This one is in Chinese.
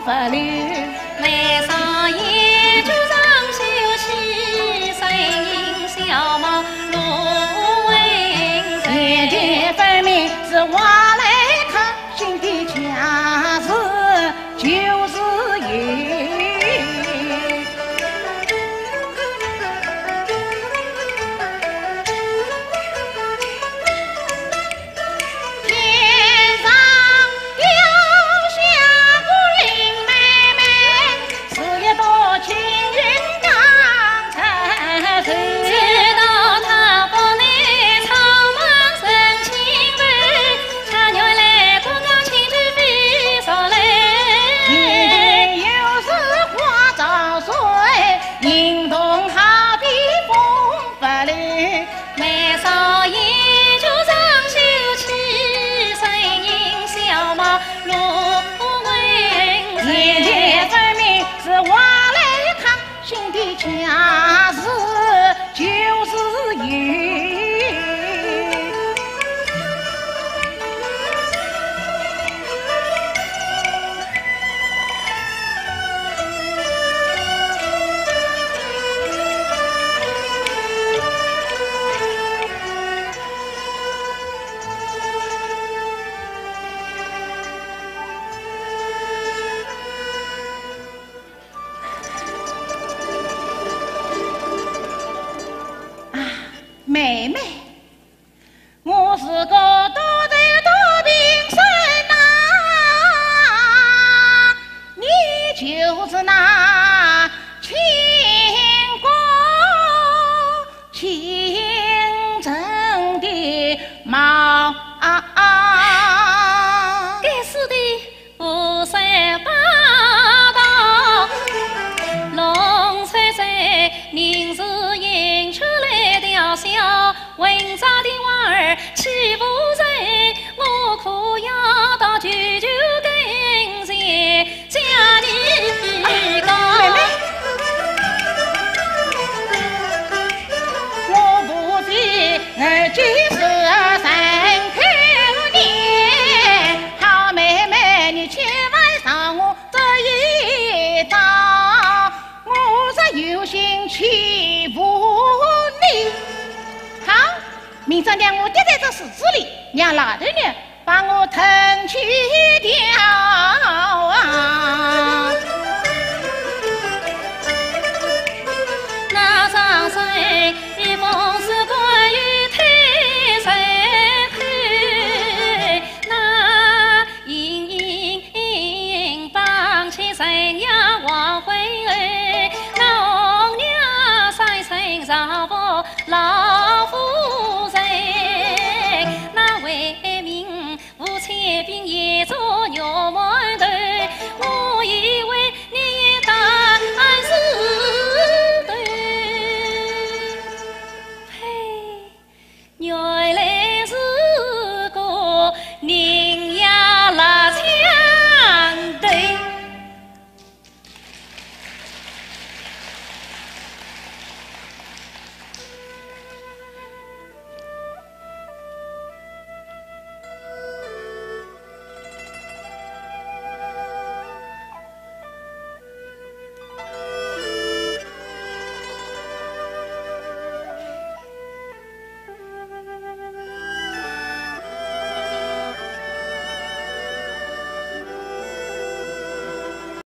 不留。来上一就上休息，身影小貌如温柔。眼前分明是挖来抗心的家事，就是有。家事就是有。妹妹，我是个多头多病生啊，你就是那倾国倾城的毛该死的五山八道，龙山山明是迎出来吊销。文章的娃儿欺负人，我可要到舅舅跟前家里告。妹妹，我不知儿几13口年，好妹妹你千万上我这一招，我是有心欺负你。好，明朝让我跌在这石子里，让老头娘把我腾去掉啊！